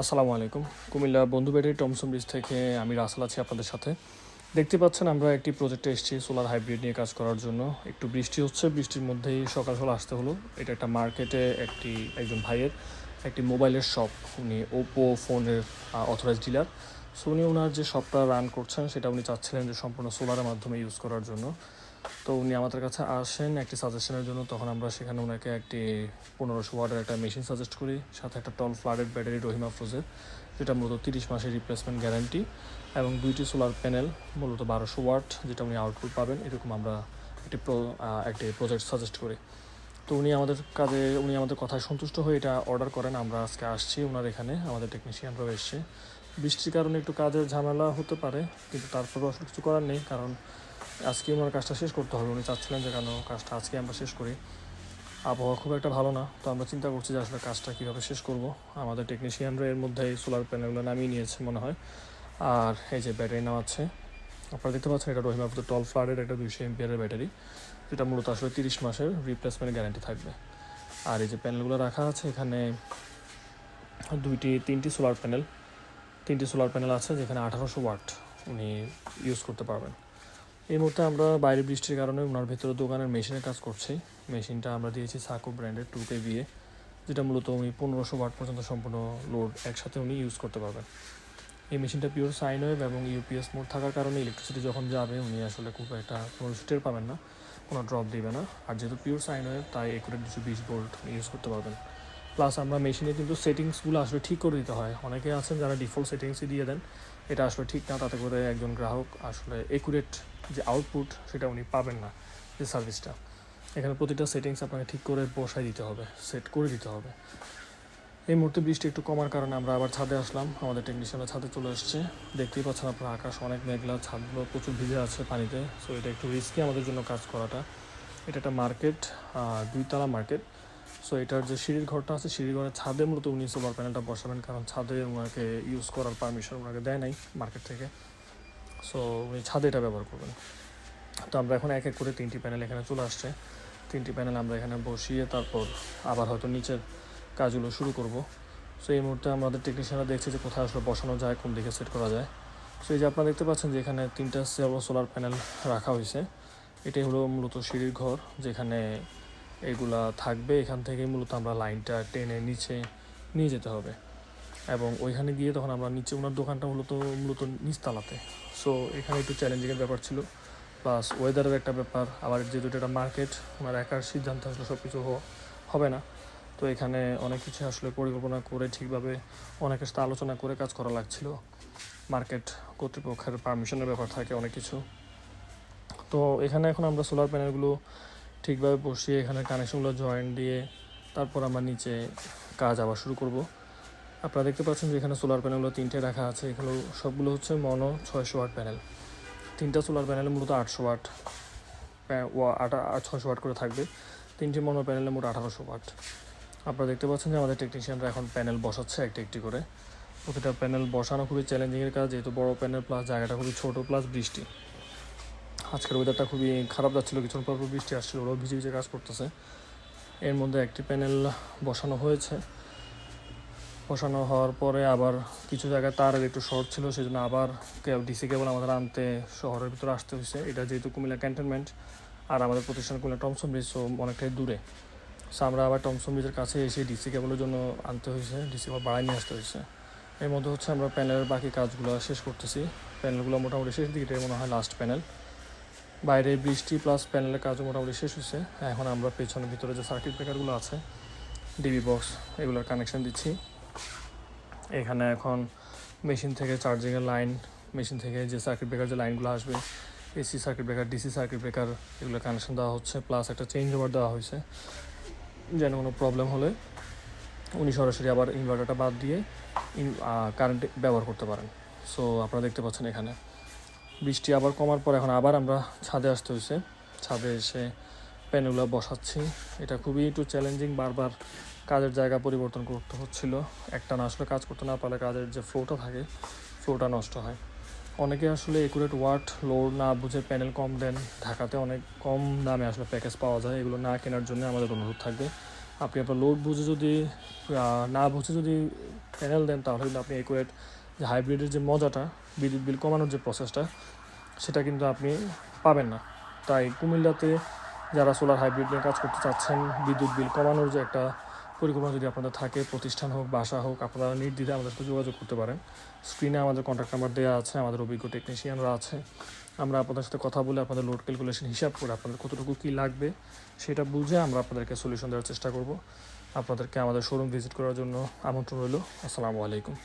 আসসালামু আলাইকুম। কুমিল্লা বন্ধু ব্যাটারি টমসন ব্রিজ থেকে আমি রাসেল আছি আপনাদের সাথে। দেখতে পাচ্ছেন আমরা একটি প্রজেক্টে এসেছি সোলার হাইব্রিড নিয়ে কাজ করার জন্য। একটু বৃষ্টি হচ্ছে, বৃষ্টির মধ্যেই সকাল সকাল আসতে হলো। এটা একটা মার্কেটে একজন ভাইয়ের একটি মোবাইলের শপ। উনি ওপো ফোনের অথরাইজড ডিলার। সো উনি ওনার যে শপটা রান করছেন সেটা উনি চাচ্ছিলেন যে সম্পূর্ণ সোলারের মাধ্যমে ইউজ করার জন্য। তো উনি আমাদের কাছে আসেন একটি সাজেশনের জন্য। তখন আমরা সেখানে ওনাকে একটি 1500 ওয়াটের একটা মেশিন সাজেস্ট করি, সাথে একটা টল ফ্লাডেড ব্যাটারি রহিমা ফ্রোজের, যেটা মূলত 30 মাসের রিপ্লেসমেন্ট গ্যারান্টি, এবং 2টি সোলার প্যানেল মূলত 1200 ওয়াট, যেটা উনি আউটপুট পাবেন। এরকম আমরা একটি প্রজেক্ট সাজেস্ট করি। তো উনি আমাদের কথায় সন্তুষ্ট হয়ে এটা অর্ডার করেন। আমরা আজকে আসছি ওনার এখানে, আমাদের টেকনিশিয়ানরাও এসছে। বৃষ্টির কারণে একটু কাজের ঝামেলা হতে পারে, কিন্তু তারপরেও আসলে কিছু করার নেই, কারণ আজকে ওনার কাজটা শেষ করতে হবে। উনি চাচ্ছিলেন যে কেন কাজটা আজকে আমরা শেষ করি। আবহাওয়া খুব একটা ভালো না, তো আমরা চিন্তা করছি যে আসলে কাজটা কীভাবে শেষ করব। আমাদের টেকনিশিয়ানরা এর মধ্যে এই সোলার প্যানেলগুলো নামিয়ে নিয়েছে মনে হয়। আর এই যে ব্যাটারি নামাচ্ছে, আপনারা দেখতে পাচ্ছেন এটা রহিমা টল ফ্লাডের একটা 200 এমপিয়ারের ব্যাটারি, যেটা মূলত আসলে 30 মাসের রিপ্লেসমেন্ট গ্যারান্টি থাকবে। আর এই যে প্যানেলগুলো রাখা আছে এখানে, তিনটি সোলার প্যানেল আছে, যেখানে 1800 ওয়াট উনি ইউজ করতে পারবেন। এই মুহূর্তে আমরা বাইরে বৃষ্টির কারণে ওনার ভেতরে দোকানের মেশিনের কাজ করছি। মেশিনটা আমরা দিয়েছি সাকো ব্র্যান্ডের 2KVA, যেটা মূলত উনি 1500 ওয়াট পর্যন্ত সম্পূর্ণ লোড একসাথে উনি ইউজ করতে পারবেন। এই মেশিনটা পিওর সাইন ওয়েভ এবং ইউপিএস মোড থাকার কারণে ইলেকট্রিসিটি যখন যাবে উনি আসলে খুব একটা কোনো টের পাবেন না, কোনো ড্রপ দিবে না। আর যেহেতু পিওর সাইন ওয়েভ, তাই একুরেট 220 ভোল্ট ইউজ করতে পারবেন। প্লাস আমরা মেশিনে কিন্তু সেটিংসগুলো আসলে ঠিক করে দিতে হয়। অনেকে আছেন যারা ডিফল্ট সেটিংসই দিয়ে দেন, এটা আসলে ঠিক না। তাতে করে একজন গ্রাহক আসলে একুরেট যে আউটপুট সেটা উনি পাবেন না, যে সার্ভিসটা। এখানে প্রতিটা সেটিংস আপনাকে ঠিক করে বসাই দিতে হবে, সেট করে দিতে হবে। এই মুহূর্তে বৃষ্টি একটু কমার কারণে আমরা আবার ছাদে আসলাম। আমাদের টেকনিশিয়ানরা ছাদে চলে এসছে। দেখতেই পাচ্ছেন আপনার আকাশ অনেক মেঘলা, ছাদগুলো প্রচুর ভিজে আছে পানিতে। সো এটা একটু রিস্কি আমাদের জন্য কাজ করাটা। এটা একটা মার্কেট, 2 তলা মার্কেট। সো এটার যে সিঁড়ির ঘরটা আছে, সিঁড়ির ঘরের ছাদে মূলত উনি সোলার প্যানেলটা বসাবেন, কারণ ছাদে ওনাকে ইউজ করার পারমিশন ওনাকে দেয় নাই মার্কেট থেকে। সো উনি ছাদে এটা ব্যবহার করবেন। তো আমরা এখন এক এক করে 3টি প্যানেল এখানে চলে আসছে। 3টি প্যানেল আমরা এখানে বসিয়ে তারপর আবার হয়তো নিচের কাজগুলো শুরু করব। সো এই মুহূর্তে আমাদের টেকনিশিয়ানরা দেখছে যে কোথায় আসলে বসানো যায়, কোন দিকে সেট করা যায়। সো এই যে আপনারা দেখতে পাচ্ছেন যে এখানে 3টা সোলার প্যানেল রাখা হয়েছে। এটাই হলো মূলত সিঁড়ির ঘর, যেখানে এগুলা থাকবে। এখান থেকে মূলত আমরা লাইনটা টেনে নিচে নিয়ে যেতে হবে, এবং ওইখানে গিয়ে তখন আমরা নিচে, ওনার দোকানটা মূলত নিচতলাতে। সো এখানে একটু চ্যালেঞ্জিংয়ের ব্যাপার ছিল, প্লাস ওয়েদারের একটা ব্যাপার। আবার যেহেতু এটা মার্কেট, ওনার একার সিদ্ধান্ত আসলে সব কিছু হবে না। তো এখানে অনেক কিছু আসলে পরিকল্পনা করে ঠিকভাবে অনেকের সাথে আলোচনা করে কাজ করা লাগছিল। মার্কেট কর্তৃপক্ষের পারমিশনের ব্যাপার থাকে অনেক কিছু। তো এখানে এখন আমরা সোলার প্যানেলগুলো ঠিকভাবে বসিয়ে এখানে কানেকশনগুলো জয়েন্ট দিয়ে তারপর আমরা নিচে কাজ আবার শুরু করব। আপনারা দেখতে পাচ্ছেন যে এখানে সোলার প্যানেলগুলো 3টে রাখা আছে। এগুলো সবগুলো হচ্ছে মনো 600 ওয়াট প্যানেল। 3টা সোলার প্যানেলে মূলত 800 ওয়াট 600 ওয়াট করে থাকবে। 3টি মনো প্যানেলে মোট 1800 ওয়াট। আপনারা দেখতে পাচ্ছেন যে আমাদের টেকনিশিয়ানরা এখন প্যানেল বসাচ্ছে একটি করে। প্রতিটা প্যানেল বসানো খুবই চ্যালেঞ্জিংয়ের কাজ, যেহেতু বড় প্যানেল, প্লাস জায়গাটা খুবই ছোটো, প্লাস বৃষ্টি। আজকের ওয়েদারটা খুবই খারাপ যাচ্ছিলো, কিছুক্ষণ পর বৃষ্টি আসছিলো, ওরাও ভিজে ভিজে কাজ করতেছে। এর মধ্যে একটি প্যানেল বসানো হয়েছে। বসানো হওয়ার পরে আবার কিছু জায়গায় তারের একটু শর্ট ছিল, সেই জন্য আবার ডিসি কেবল আমাদের আনতে শহরের ভিতরে আসতে হয়েছে। এটা যেহেতু কুমিল্লা ক্যান্টনমেন্ট, আর আমাদের প্রতিষ্ঠান কুমিল্লা টমসন ব্রিজ, সো অনেকটাই দূরে। সো আমরা আবার টমসন ব্রিজের কাছে এসে ডিসি কেবলের জন্য আনতে হয়েছে, ডিসি কেবল বাড়ায় নিয়ে আসতে হয়েছে। এর মধ্যে হচ্ছে আমরা প্যানেলের বাকি কাজগুলো শেষ করতেছি। প্যানেলগুলো মোটামুটি শেষ দিকে, এটাই মনে হয় লাস্ট প্যানেল। বাইরে বৃষ্টি প্লাস প্যানেলের কাজও মোটামুটি শেষ হয়েছে। এখন আমরা পেছনের ভিতরে যে সার্কিট ব্রেকারগুলো আছে, ডিবি বক্স, এগুলোর কানেকশান দিচ্ছি। এখানে এখন মেশিন থেকে চার্জিংয়ের লাইন, মেশিন থেকে যে সার্কিট ব্রেকার যে লাইনগুলো আসবে, AC circuit breaker, DC circuit breaker, এগুলো কানেকশান দেওয়া হচ্ছে। প্লাস একটা চেঞ্জ ওভার দেওয়া হয়েছে, যেন কোনো প্রবলেম হলে উনি সরাসরি আবার ইনভার্টারটা বাদ দিয়ে কারেন্ট ব্যবহার করতে পারেন। সো আপনারা দেখতে পাচ্ছেন এখানে বৃষ্টি আবার কমার পর এখন আবার আমরা ছাদে আসতে হয়েছে। ছাদে এসে প্যানেলগুলো বসাচ্ছি। এটা খুবই একটু চ্যালেঞ্জিং, বারবার কাজের জায়গা পরিবর্তন করতে হচ্ছিল। একটা না আসলে কাজ করতে না পারলে কাজের যে ফ্লোটা থাকে, ফ্লোটা নষ্ট হয়। অনেকে আসলে একুরেট ওয়াট লোড না বুঝে প্যানেল কম দেন। ঢাকাতে অনেক কম দামে আসলে প্যাকেজ পাওয়া যায়, এগুলো না কেনার জন্য আমাদের অনুরোধ থাকবে। আপনি আপনার লোড বুঝে যদি না বুঝে যদি প্যানেল দেন, তাহলে কিন্তু আপনি একুরেট যে হাইব্রিডের যে মজাটা, বিদ্যুৎ বিল কমানোর যে প্রসেসটা, সেটা কিন্তু আপনি পাবেন না। তাই কুমিল্লাতে যারা সোলার হাইব্রিড নিয়ে কাজ করতে চাচ্ছেন, বিদ্যুৎ বিল কমানোর যে একটা পরিকল্পনা যদি আপনাদের থাকে, প্রতিষ্ঠান হোক বাসা হোক, আপনারা নির্দ্বিধায় আমাদের সাথে যোগাযোগ করতে পারেন। স্ক্রিনে আমাদের কন্ট্যাক্ট নাম্বার দেওয়া আছে, আমাদের অভিজ্ঞ টেকনিশিয়ানরা আছে। আমরা আপনাদের সাথে কথা বলে আপনাদের লোড ক্যালকুলেশন হিসাব করে আপনাদের কতটুকু কী লাগবে সেটা বুঝে আমরা আপনাদেরকে সলিউশন দেওয়ার চেষ্টা করব। আপনাদেরকে আমাদের শোরুম ভিজিট করার জন্য আমন্ত্রণ রইল। আসসালামু আলাইকুম।